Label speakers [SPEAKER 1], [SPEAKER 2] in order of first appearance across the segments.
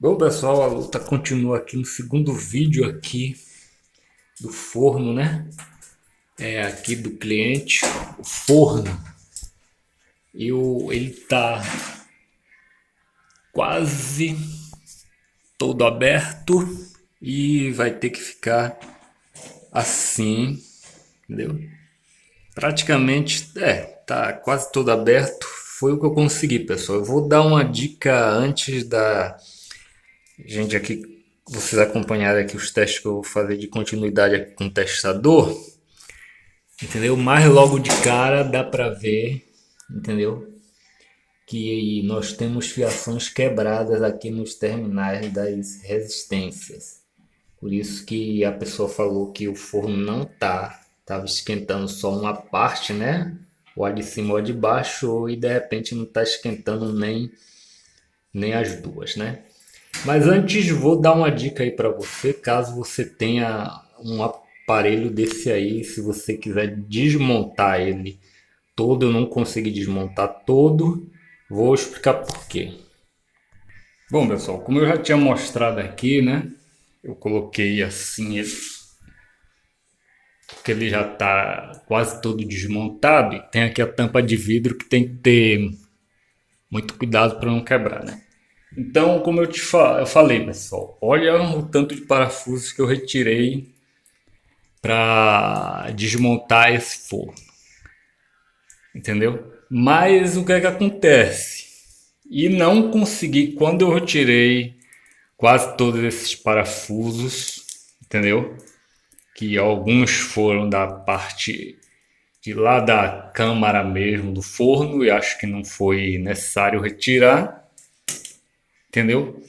[SPEAKER 1] Bom, pessoal, a luta continua aqui no segundo vídeo aqui do forno, né? É aqui do cliente, o forno. Ele tá quase todo aberto e vai ter que ficar assim, entendeu? Praticamente, tá quase todo aberto. Foi o que eu consegui, pessoal. Eu vou dar uma dica antes da gente aqui, vocês acompanharem aqui os testes que eu vou fazer de continuidade aqui com o testador. Entendeu? Mas logo de cara dá para ver, entendeu? Que nós temos fiações quebradas aqui nos terminais das resistências. Por isso que a pessoa falou que o forno não tava esquentando só uma parte, né? Ou a de cima ou a de baixo, e de repente não está esquentando nem as duas, né? Mas antes vou dar uma dica aí para você, caso você tenha um aparelho desse aí, se você quiser desmontar ele todo, eu não consegui desmontar todo, vou explicar por quê. Bom, pessoal, como eu já tinha mostrado aqui, né? Eu coloquei assim ele, porque ele já está quase todo desmontado e tem aqui a tampa de vidro que tem que ter muito cuidado para não quebrar, né? Então, como eu falei, pessoal, olha o tanto de parafusos que eu retirei para desmontar esse forno, entendeu? Mas o que é que acontece? E não consegui, quando eu retirei quase todos esses parafusos, entendeu? Que alguns foram da parte de lá da câmara mesmo do forno e acho que não foi necessário retirar, entendeu?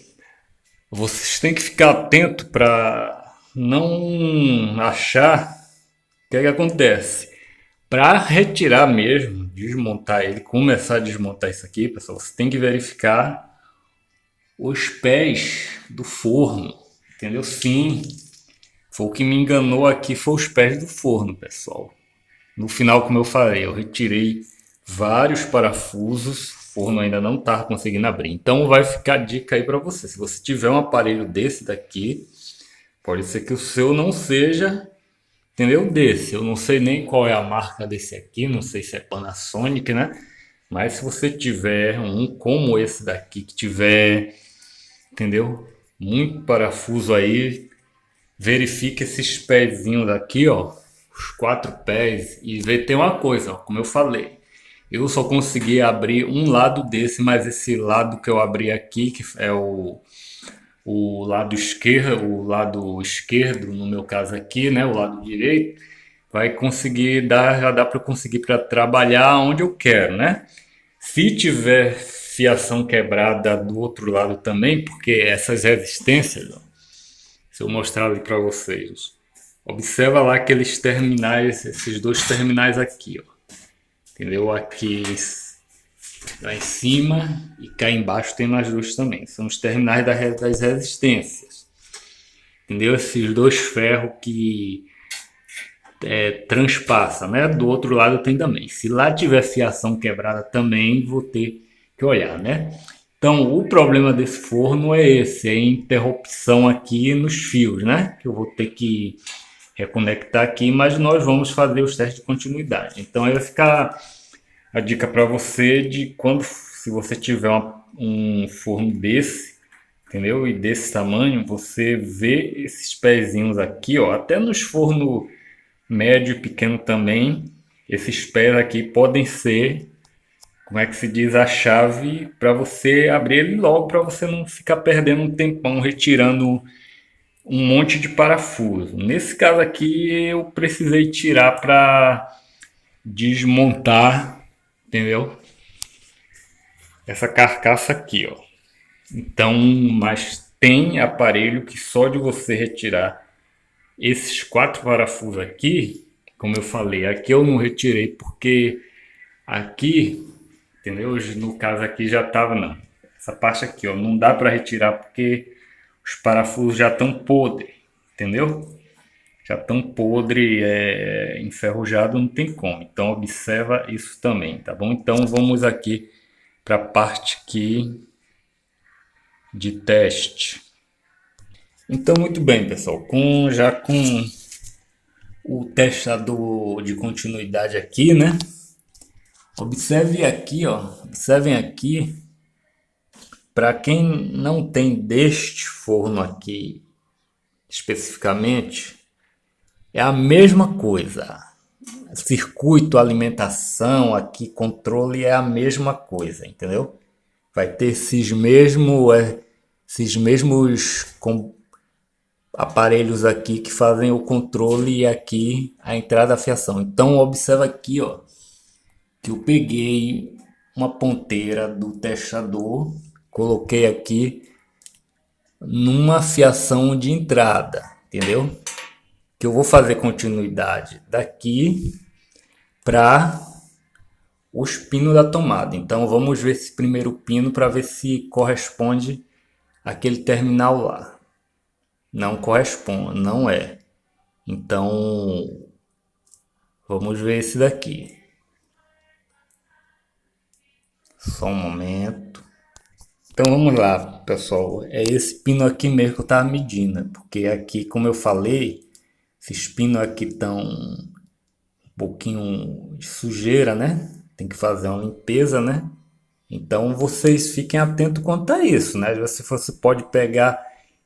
[SPEAKER 1] Vocês têm que ficar atento para não achar o que é que acontece. Para retirar mesmo, desmontar ele, começar a desmontar isso aqui, pessoal, você tem que verificar os pés do forno, entendeu? Sim, foi o que me enganou aqui, foi os pés do forno, pessoal. No final, como eu falei, eu retirei vários parafusos, o forno ainda não estava conseguindo abrir. Então vai ficar a dica aí para você. Se você tiver um aparelho desse daqui, pode ser que o seu não seja, entendeu? Desse. Eu não sei nem qual é a marca desse aqui, não sei se é Panasonic, né? Mas se você tiver um como esse daqui, que tiver, entendeu? Muito parafuso aí, verifique esses pezinhos aqui, ó, os quatro pés e vê tem uma coisa, ó, como eu falei, eu só consegui abrir um lado desse, mas esse lado que eu abri aqui, que é o lado esquerdo, no meu caso aqui, né, o lado direito, vai conseguir dar, já dá para conseguir para trabalhar onde eu quero, né? Se tiver fiação quebrada do outro lado também, porque essas resistências, ó, se eu mostrar ali para vocês. Observa lá aqueles terminais, esses dois terminais aqui, ó. Entendeu? Aqui lá em cima e cá embaixo tem mais dois também. São os terminais das resistências. Entendeu? Esses dois ferros que transpassa, né? Do outro lado tem também. Se lá tiver fiação quebrada também, vou ter que olhar, né? Então, o problema desse forno é esse, é a interrupção aqui nos fios, né? Que eu vou ter que reconectar aqui, mas nós vamos fazer os testes de continuidade. Então, aí vai ficar a dica para você de quando, se você tiver um forno desse, entendeu? E desse tamanho, você vê esses pezinhos aqui, ó, até nos fornos médio e pequeno também, esses pés aqui podem ser, como é que se diz, a chave para você abrir ele logo, para você não ficar perdendo um tempão retirando um monte de parafuso. Nesse caso aqui eu precisei tirar para desmontar, entendeu? Essa carcaça aqui, ó. Então, mas tem aparelho que só de você retirar esses quatro parafusos aqui, como eu falei, aqui eu não retirei porque aqui, entendeu? No caso aqui já tava, não. Essa parte aqui, ó, não dá para retirar porque os parafusos já estão podres, entendeu? Já estão podre, enferrujado, não tem como. Então observa isso também, tá bom? Então vamos aqui para a parte que de teste. Então, muito bem, pessoal, já com o testador de continuidade aqui, né? Observe aqui, ó, observem aqui, para quem não tem deste forno aqui especificamente, é a mesma coisa. Circuito, alimentação, aqui controle é a mesma coisa, entendeu? Vai ter esses mesmos aparelhos aqui que fazem o controle e aqui a entrada da fiação. Então observa aqui, ó, que eu peguei uma ponteira do testador, coloquei aqui numa fiação de entrada, entendeu? Que eu vou fazer continuidade daqui para os pinos da tomada. Então vamos ver esse primeiro pino para ver se corresponde àquele terminal lá. Não corresponde, não é. Então vamos ver esse daqui. Só um momento. Então vamos lá, pessoal. É esse pino aqui mesmo que eu estava medindo, porque aqui, como eu falei, esses pinos aqui estão um pouquinho de sujeira, né? Tem que fazer uma limpeza, né? Então vocês fiquem atentos quanto a isso, né? Você pode pegar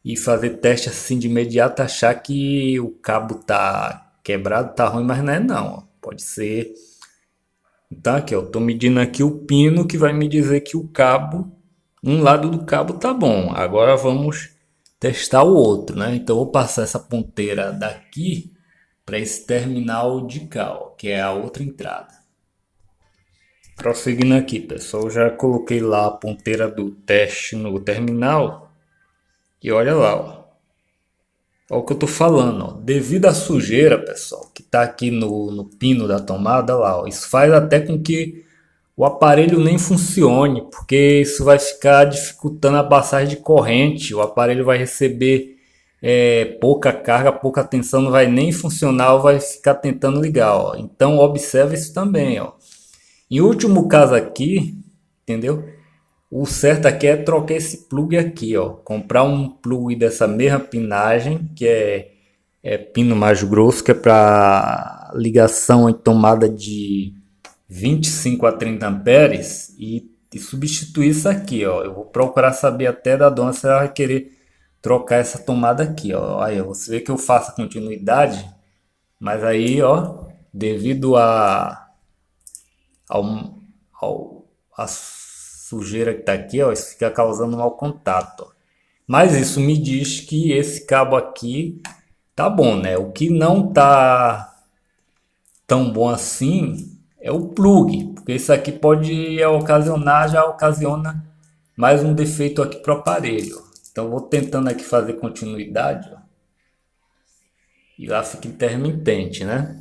[SPEAKER 1] e fazer teste assim de imediato, achar que o cabo tá quebrado, tá ruim, mas não é não. Pode ser. Então aqui, eu tô medindo aqui o pino que vai me dizer que o cabo, um lado do cabo tá bom. Agora vamos testar o outro, né? Então eu vou passar essa ponteira daqui para esse terminal de cá, ó, que é a outra entrada. Prosseguindo aqui, pessoal, já coloquei lá a ponteira do teste no terminal e olha lá, ó. Olha o que eu tô falando, ó. Devido à sujeira, pessoal, que tá aqui no pino da tomada, lá, ó, isso faz até com que o aparelho nem funcione, porque isso vai ficar dificultando a passagem de corrente. O aparelho vai receber pouca carga, pouca tensão, não vai nem funcionar, vai ficar tentando ligar, ó. Então observe isso também, ó. Em último caso aqui, entendeu? O certo aqui é trocar esse plug aqui, ó. Comprar um plug dessa mesma pinagem, que é pino mais grosso, que é para ligação em tomada de 25 a 30 amperes e substituir isso aqui, ó. Eu vou procurar saber até da dona se ela vai querer trocar essa tomada aqui, ó. Aí você vê que eu faço a continuidade, mas aí, ó, devido ao, a sujeira que tá aqui, ó, isso fica causando mau contato, ó. Mas isso me diz que esse cabo aqui tá bom, né? O que não tá tão bom assim é o plug, porque isso aqui pode ocasionar, já ocasiona mais um defeito aqui pro aparelho. Então vou tentando aqui fazer continuidade, ó, e lá fica intermitente, né?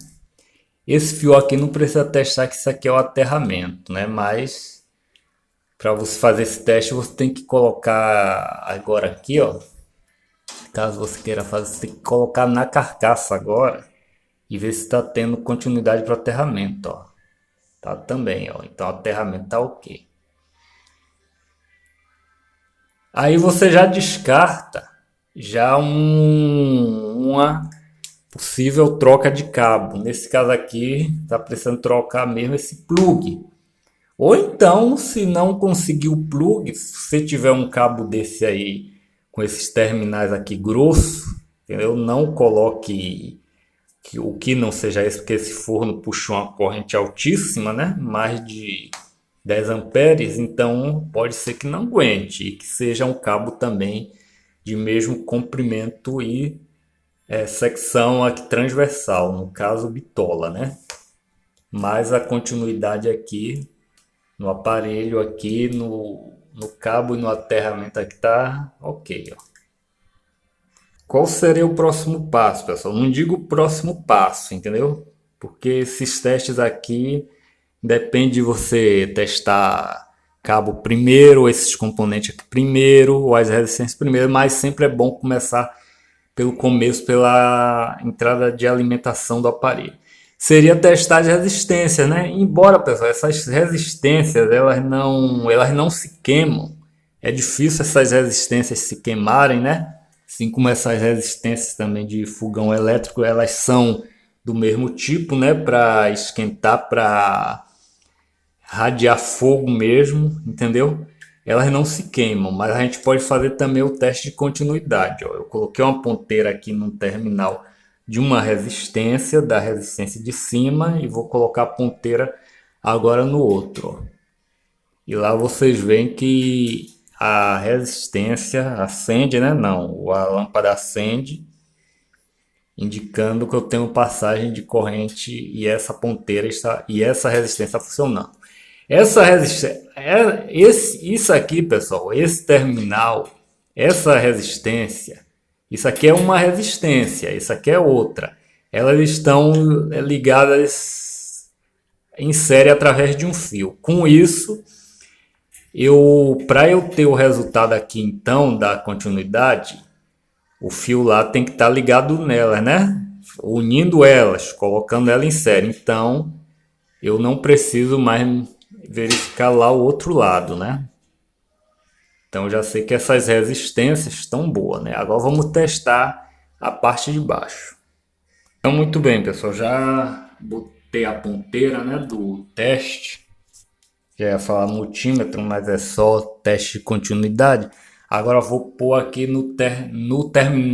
[SPEAKER 1] Esse fio aqui não precisa testar que isso aqui é o aterramento, né? Mas para você fazer esse teste você tem que colocar agora aqui, ó. Caso você queira fazer, você tem que colocar na carcaça agora e ver se está tendo continuidade para o aterramento, ó. Tá também, ó. Então o aterramento tá ok. Aí você já descarta já uma possível troca de cabo. Nesse caso aqui, tá precisando trocar mesmo esse plug. Ou então, se não conseguir o plug, se você tiver um cabo desse aí com esses terminais aqui grosso, entendeu? Não coloque o que não seja esse, porque esse forno puxou uma corrente altíssima, né? Mais de 10 amperes, então pode ser que não aguente e que seja um cabo também de mesmo comprimento e secção aqui transversal, no caso bitola, né? Mas a continuidade aqui no aparelho, aqui no cabo e no aterramento aqui tá ok, ó. Qual seria o próximo passo, pessoal? Não digo o próximo passo, entendeu? Porque esses testes aqui depende de você testar cabo primeiro, esses componentes aqui primeiro, ou as resistências primeiro, mas sempre é bom começar pelo começo, pela entrada de alimentação do aparelho. Seria testar as resistências, né? Embora, pessoal, essas resistências elas não se queimam é difícil essas resistências se queimarem, né? Assim como essas resistências também de fogão elétrico, elas são do mesmo tipo, né? Para esquentar, para radiar fogo mesmo, entendeu? Elas não se queimam, mas a gente pode fazer também o teste de continuidade. Ó. Eu coloquei uma ponteira aqui no terminal de uma resistência, da resistência de cima, e vou colocar a ponteira agora no outro. Ó. E lá vocês veem que a resistência acende, né? Não, a lâmpada acende, indicando que eu tenho passagem de corrente e essa ponteira está e essa resistência está funcionando. Essa resistência, isso aqui, pessoal, esse terminal, essa resistência, isso aqui é uma resistência, isso aqui é outra. Elas estão ligadas em série através de um fio. Com isso, para eu ter o resultado aqui então da continuidade, o fio lá tem que estar ligado nelas, né? Unindo elas, colocando ela em série. Então, eu não preciso mais verificar lá o outro lado, né? Então, eu já sei que essas resistências estão boas, né? Agora vamos testar a parte de baixo. Então, muito bem, pessoal. Já botei a ponteira, né, do teste. Já ia falar multímetro, mas é só teste de continuidade. Agora eu vou pôr aqui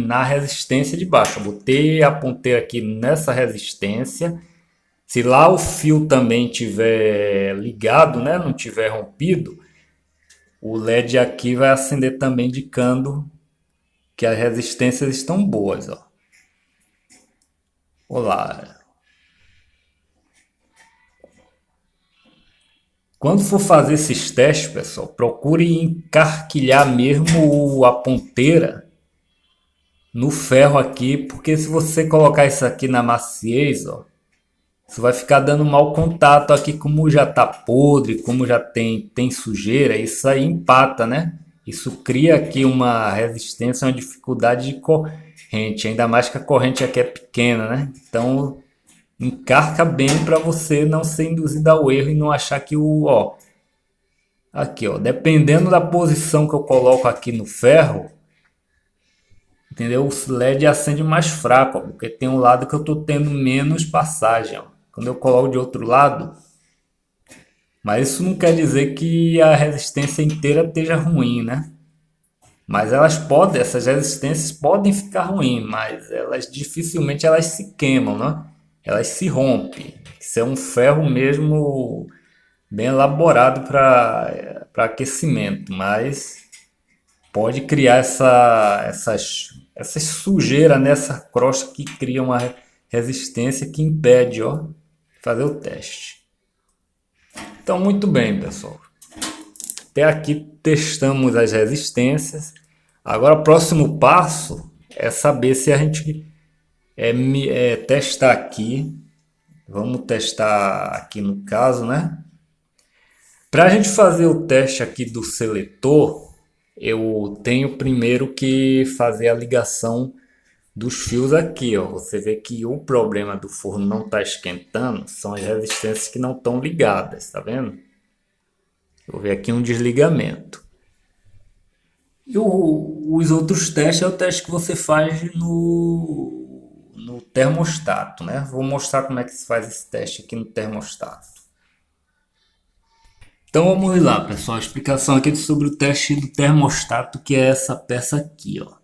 [SPEAKER 1] na resistência de baixo. Eu botei a ponteira aqui nessa resistência. Se lá o fio também tiver ligado, né, não tiver rompido, o LED aqui vai acender também indicando que as resistências estão boas. Ó. Olá. Quando for fazer esses testes, pessoal, procure encarquilhar mesmo a ponteira no ferro aqui, porque se você colocar isso aqui na maciez, ó, isso vai ficar dando mau contato aqui, como já tá podre, como já tem sujeira, isso aí empata, né? Isso cria aqui uma resistência, uma dificuldade de corrente, ainda mais que a corrente aqui é pequena, né? Então, encarca bem para você não ser induzido ao erro e não achar que aqui, ó, dependendo da posição que eu coloco aqui no ferro, entendeu? O LED acende mais fraco, ó, porque tem um lado que eu tô tendo menos passagem, ó. Quando eu coloco de outro lado, mas isso não quer dizer que a resistência inteira esteja ruim, né? Mas essas resistências podem ficar ruins, mas elas dificilmente elas se queimam, né? Elas se rompem. Isso é um ferro mesmo bem elaborado para aquecimento, mas pode criar essas sujeiras nessa crosta que cria uma resistência que impede, ó, fazer o teste. Então, muito bem, pessoal. Até aqui testamos as resistências. Agora, o próximo passo é saber se a gente testar aqui. Vamos testar aqui no caso, né? Para a gente fazer o teste aqui do seletor, eu tenho primeiro que fazer a ligação dos fios aqui, ó. Você vê que o problema do forno não está esquentando são as resistências que não estão ligadas, tá vendo? Vou ver aqui um desligamento. E os outros testes é o teste que você faz no termostato, né? Vou mostrar como é que se faz esse teste aqui no termostato. Então vamos lá, pessoal. A explicação aqui sobre o teste do termostato, que é essa peça aqui, ó.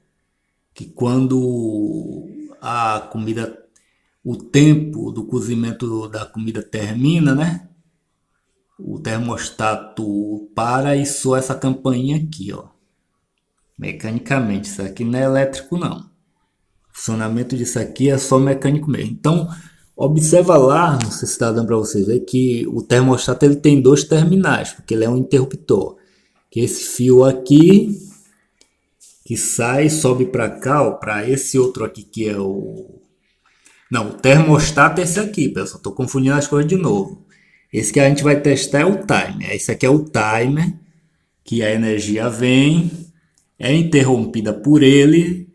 [SPEAKER 1] Que quando a comida, o tempo do cozimento da comida termina, né? O termostato para e soa essa campainha aqui, ó. Mecanicamente, isso aqui não é elétrico não. O funcionamento disso aqui é só mecânico mesmo. Então, observa lá, não sei se está dando para vocês ver, que o termostato ele tem dois terminais, porque ele é um interruptor. Que esse fio aqui que sai, sobe para cá, para esse outro aqui que é o... Não, o termostato é esse aqui, pessoal. Estou confundindo as coisas de novo. Esse que a gente vai testar é o timer. Esse aqui é o timer, que a energia vem, é interrompida por ele.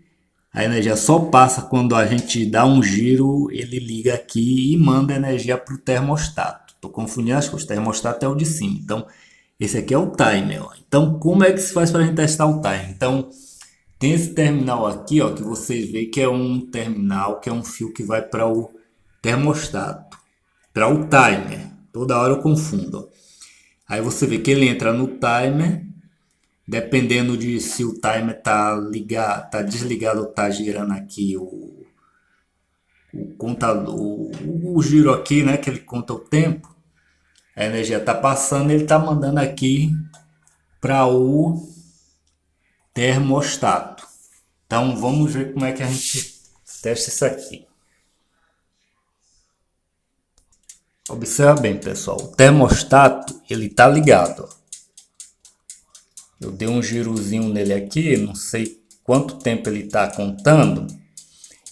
[SPEAKER 1] A energia só passa quando a gente dá um giro, ele liga aqui e manda energia para o termostato. Estou confundindo as coisas. O termostato é o de cima. Então,
[SPEAKER 2] Esse aqui é o timer, ó. Então, como é que se faz para a gente testar o timer? Então, tem esse terminal aqui, ó, que vocês veem que é um terminal, que é um fio que vai para o termostato, para o timer. Toda hora eu confundo, ó. Aí você vê que ele entra no timer, dependendo de se o timer tá ligado, tá desligado ou tá girando aqui o contador, o giro aqui, né, que ele conta o tempo. A energia tá passando, ele tá mandando aqui para o termostato. Então vamos ver como é que a gente testa isso aqui. Observa bem, pessoal. O termostato ele tá ligado. Eu dei um girozinho nele aqui, não sei quanto tempo ele está contando.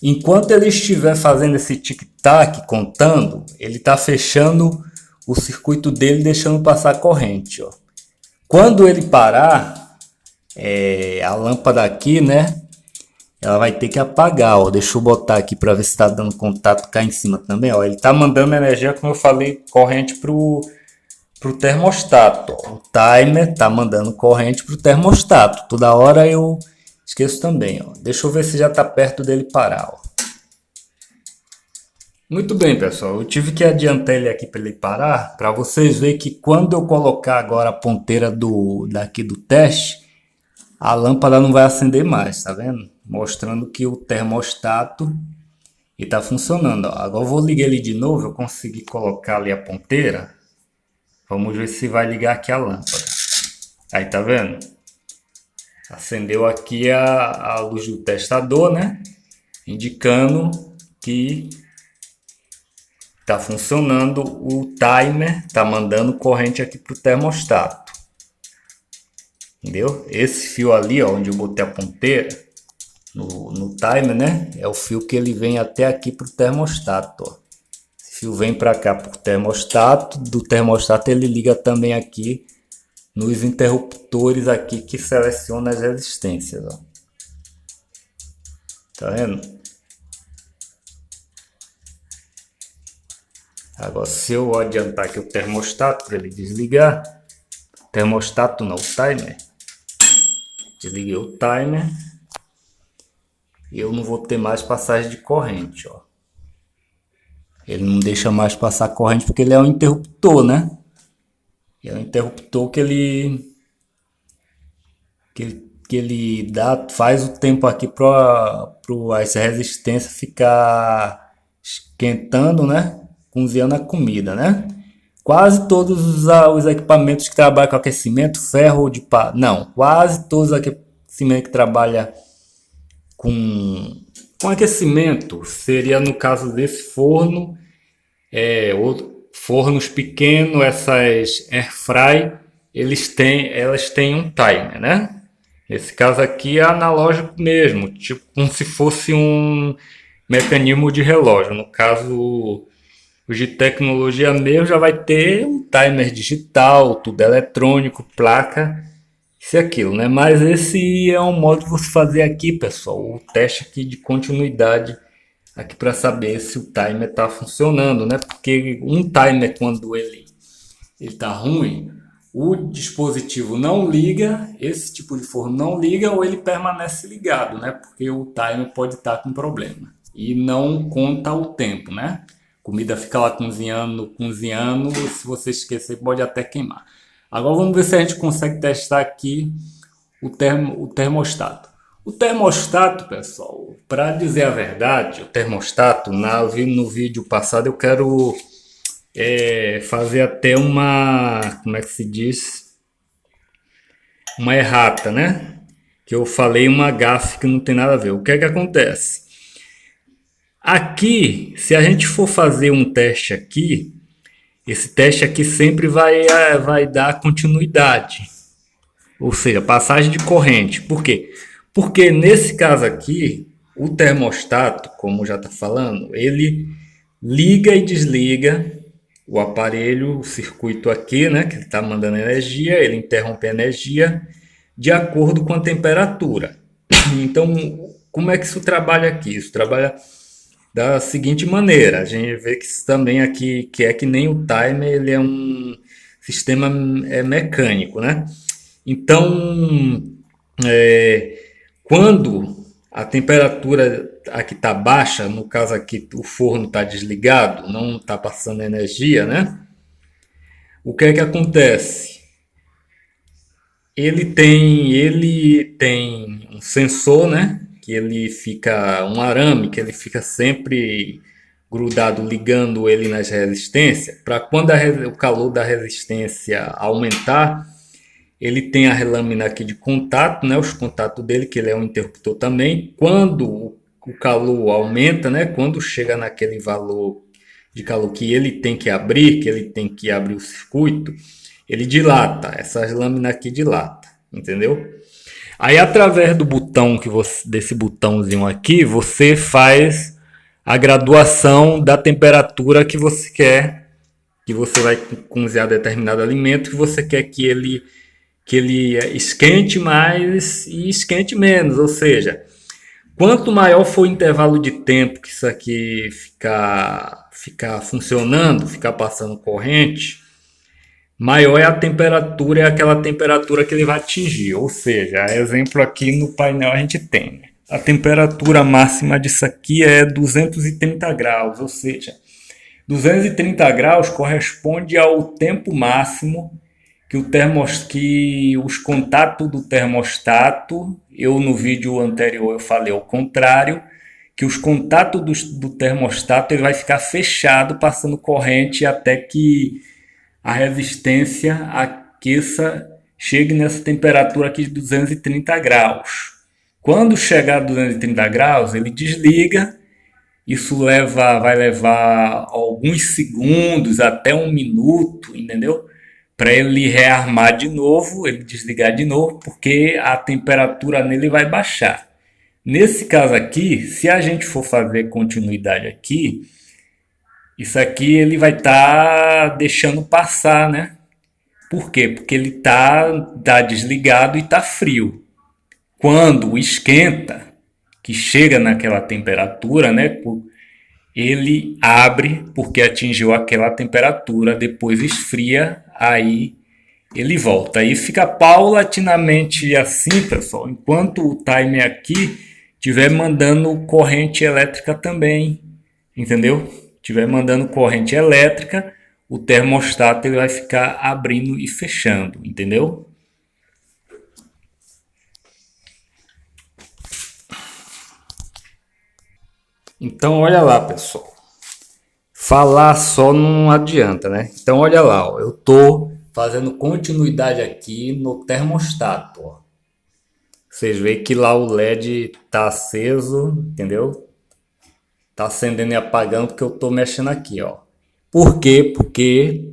[SPEAKER 2] Enquanto ele estiver fazendo esse tic-tac contando, ele está fechando o circuito dele, deixando passar corrente. Ó. Quando ele parar, a lâmpada aqui, né? Ela vai ter que apagar. Ó. Deixa eu botar aqui para ver se está dando contato cá em cima também. Ó. Ele está mandando energia, como eu falei, corrente para o termostato. Ó. O timer está mandando corrente para o termostato. Toda hora eu esqueço também. Ó. Deixa eu ver se já está perto dele parar. Ó. Muito bem, pessoal. Eu tive que adiantar ele aqui para ele parar, para vocês verem que quando eu colocar agora a ponteira daqui do teste, a lâmpada não vai acender mais, tá vendo? Mostrando que o termostato está funcionando. Ó. Agora eu vou ligar ele de novo, eu consegui colocar ali a ponteira. Vamos ver se vai ligar aqui a lâmpada. Aí, tá vendo? Acendeu aqui a luz do testador, né? Indicando que está funcionando o timer, está mandando corrente aqui para o termostato. Entendeu? Esse fio ali, ó, onde eu botei a ponteira, no timer, né? É o fio que ele vem até aqui para o termostato, ó. Esse fio vem para cá para o termostato, do termostato ele liga também aqui nos interruptores aqui que seleciona as resistências, ó. Tá vendo? Agora se eu adiantar aqui o termostato para ele desligar, termostato não, o timer. Desliguei o timer e eu não vou ter mais passagem de corrente, ó. Ele não deixa mais passar corrente porque ele é um interruptor, né? É um interruptor que ele faz o tempo aqui para essa resistência ficar esquentando, né? Cozinhando a comida, né? Quase todos os equipamentos que trabalham com aquecimento, ferro de pá, não, quase todos os equipamentos que trabalham com aquecimento, seria no caso desse forno, fornos pequenos, essas air fry, elas têm um timer, né? Nesse caso aqui é analógico mesmo, tipo como se fosse um mecanismo de relógio. No caso, os de tecnologia mesmo já vai ter um timer digital, tudo eletrônico, placa, isso e aquilo, né? Mas esse é um modo de você fazer aqui, pessoal, o teste aqui de continuidade aqui para saber se o timer está funcionando, né? Porque um timer quando ele está ruim, o dispositivo não liga, esse tipo de forno não liga ou ele permanece ligado, né? Porque o timer pode estar com problema e não conta o tempo, né? A comida fica lá cozinhando, cozinhando, se você esquecer pode até queimar. Agora vamos ver se a gente consegue testar aqui o termostato. O termostato, pessoal, para dizer a verdade, o termostato, no vídeo passado eu quero fazer até como é que se diz? Uma errata, né? Que eu falei uma gafe que não tem nada a ver. O que é que acontece? Aqui, se a gente for fazer um teste aqui, esse teste aqui sempre vai dar continuidade. Ou seja, passagem de corrente. Por quê? Porque nesse caso aqui, o termostato, como já está falando, ele liga e desliga o aparelho, o circuito aqui, né, que ele está mandando energia, ele interrompe a energia de acordo com a temperatura. Então, como é que isso trabalha aqui? Isso trabalha da seguinte maneira, a gente vê que isso também aqui, que é que nem o timer, ele é um sistema é mecânico, né? Então, é, quando a temperatura aqui está baixa, no caso aqui o forno está desligado, não está passando energia, né? O que é que acontece? Ele tem um sensor, né? Que ele fica um arame que ele fica sempre grudado, ligando ele nas resistências, para quando o calor da resistência aumentar, ele tem a lâmina aqui de contato, né? Os contatos dele, que ele é um interruptor também. Quando o calor aumenta, né? Quando chega naquele valor de calor que ele tem que abrir o circuito, ele dilata. Essas lâminas aqui dilata, entendeu? Aí através do botão desse botãozinho aqui, você faz a graduação da temperatura que você quer, que você vai cozinhar determinado alimento que você quer que ele esquente mais e esquente menos, ou seja, quanto maior for o intervalo de tempo que isso aqui ficar funcionando, ficar passando corrente, maior é a temperatura, é aquela temperatura que ele vai atingir. Ou seja, exemplo aqui no painel a gente tem, né? A temperatura máxima disso aqui é 230 graus, ou seja, 230 graus corresponde ao tempo máximo que os contatos do termostato, eu no vídeo anterior eu falei ao contrário, que os contatos do termostato ele vai ficar fechado, passando corrente até que a resistência aqueça, chegue nessa temperatura aqui de 230 graus. Quando chegar a 230 graus, ele desliga. Isso vai levar alguns segundos até um minuto, entendeu? Para ele rearmar de novo, ele desligar de novo, porque a temperatura nele vai baixar. Nesse caso aqui, se a gente for fazer continuidade aqui, isso aqui ele vai estar deixando passar, né? Por quê? Porque ele tá desligado e tá frio. Quando esquenta, que chega naquela temperatura, né? Ele abre porque atingiu aquela temperatura, depois esfria, aí ele volta. Aí fica paulatinamente assim, pessoal, enquanto o timer aqui estiver mandando corrente elétrica também, entendeu? Estiver mandando corrente elétrica, o termostato ele vai ficar abrindo e fechando, entendeu? Então, olha lá, pessoal. Falar só não adianta, né? Então, olha lá, ó. Eu tô fazendo continuidade aqui no termostato, ó. Vocês veem que lá o LED tá aceso, entendeu? Tá acendendo e apagando porque eu tô mexendo aqui, ó. Por quê? Porque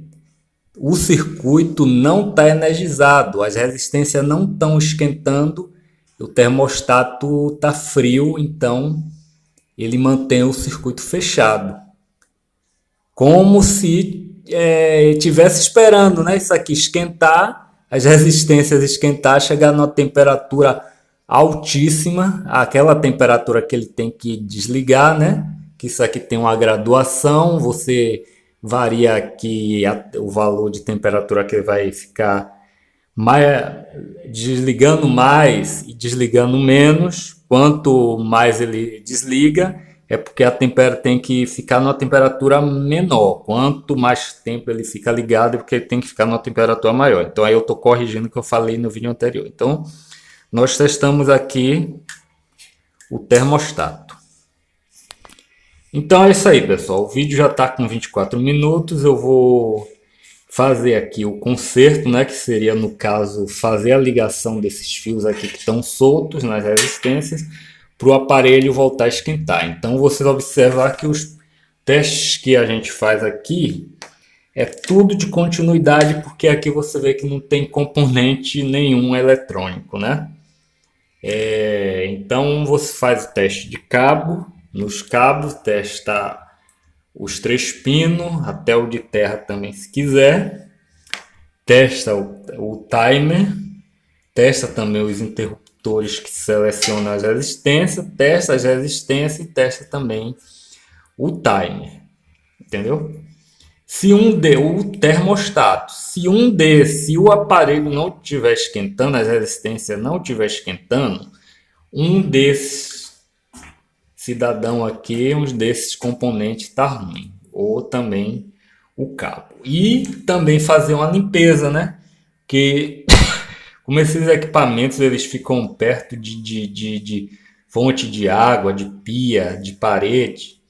[SPEAKER 2] o circuito não está energizado, as resistências não estão esquentando, o termostato está frio, então ele mantém o circuito fechado. Como se estivesse esperando, né? Isso aqui esquentar, as resistências esquentar, chegar numa temperatura altíssima, aquela temperatura que ele tem que desligar, né? Que isso aqui tem uma graduação, você varia aqui o valor de temperatura que ele vai ficar desligando mais e desligando menos. Quanto mais ele desliga, é porque a temperatura tem que ficar numa temperatura menor. Quanto mais tempo ele fica ligado, é porque ele tem que ficar numa temperatura maior. Então aí eu estou corrigindo o que eu falei no vídeo anterior. Então nós testamos aqui o termostato. Então é isso aí, pessoal. O vídeo já está com 24 minutos. Eu vou fazer aqui o conserto, né, que seria, no caso, fazer a ligação desses fios aqui que estão soltos nas resistências para o aparelho voltar a esquentar. Então vocês observar que os testes que a gente faz aqui é tudo de continuidade, porque aqui você vê que não tem componente nenhum eletrônico, né? Então você faz o teste de cabo, nos cabos, testa os 3 pinos, até o de terra também se quiser, testa o timer, testa também os interruptores que selecionam as resistências, testa as resistências e testa também o timer, entendeu? Se o termostato, se o aparelho não estiver esquentando, a resistência não estiver esquentando, um desses cidadão aqui, um desses componentes está ruim, ou também o cabo. E também fazer uma limpeza, né? Que como esses equipamentos eles ficam perto de fonte de água, de pia, de parede,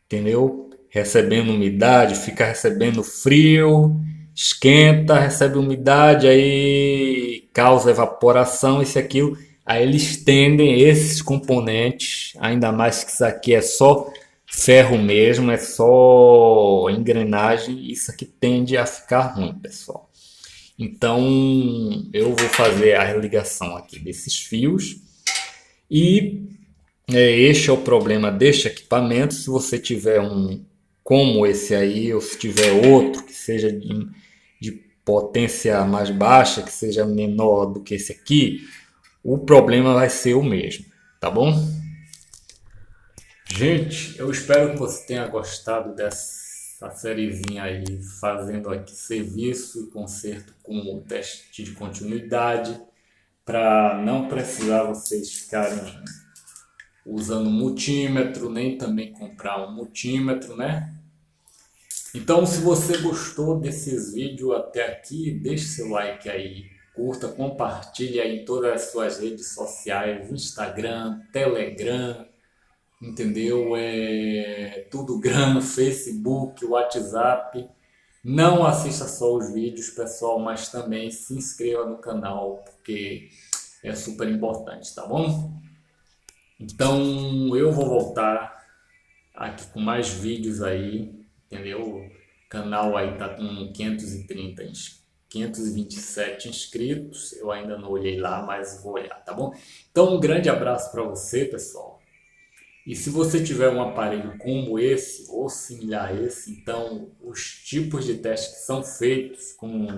[SPEAKER 2] entendeu? Recebendo umidade, fica recebendo frio, esquenta, recebe umidade, aí causa evaporação, isso e aquilo. Aí eles tendem esses componentes, ainda mais que isso aqui é só ferro mesmo, é só engrenagem, isso aqui tende a ficar ruim, pessoal. Então eu vou fazer a ligação aqui desses fios e este é o problema deste equipamento. Se você tiver um como esse aí, ou se tiver outro que seja de potência mais baixa, que seja menor do que esse aqui, o problema vai ser o mesmo, tá bom? Gente, eu espero que você tenha gostado dessa sériezinha aí, fazendo aqui serviço e conserto com o teste de continuidade, para não precisar vocês ficarem usando multímetro, nem também comprar um multímetro, né? Então, se você gostou desses vídeos até aqui, deixe seu like aí, curta, compartilhe aí em todas as suas redes sociais, Instagram, Telegram, entendeu? Tudo grana, Facebook, WhatsApp. Não assista só os vídeos, pessoal, mas também se inscreva no canal, porque é super importante, tá bom? Então eu vou voltar aqui com mais vídeos aí, entendeu? O canal aí tá com 530, 527 inscritos. Eu ainda não olhei lá, mas vou olhar, tá bom? Então um grande abraço para você, pessoal. E se você tiver um aparelho como esse ou similar a esse, então os tipos de testes que são feitos com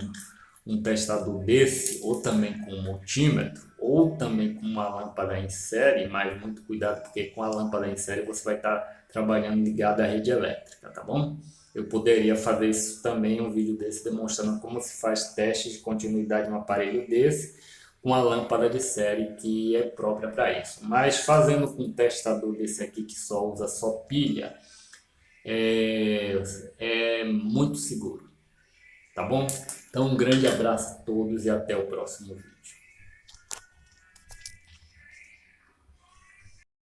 [SPEAKER 2] um testador desse, ou também com um multímetro, ou também com uma lâmpada em série, mas muito cuidado porque com a lâmpada em série você vai estar trabalhando ligado à rede elétrica, tá bom? Eu poderia fazer isso também, um vídeo desse demonstrando como se faz testes de continuidade de um aparelho desse, com a lâmpada de série que é própria para isso. Mas fazendo com um testador desse aqui que só usa só pilha, é muito seguro, tá bom? Então um grande abraço a todos e até o próximo vídeo.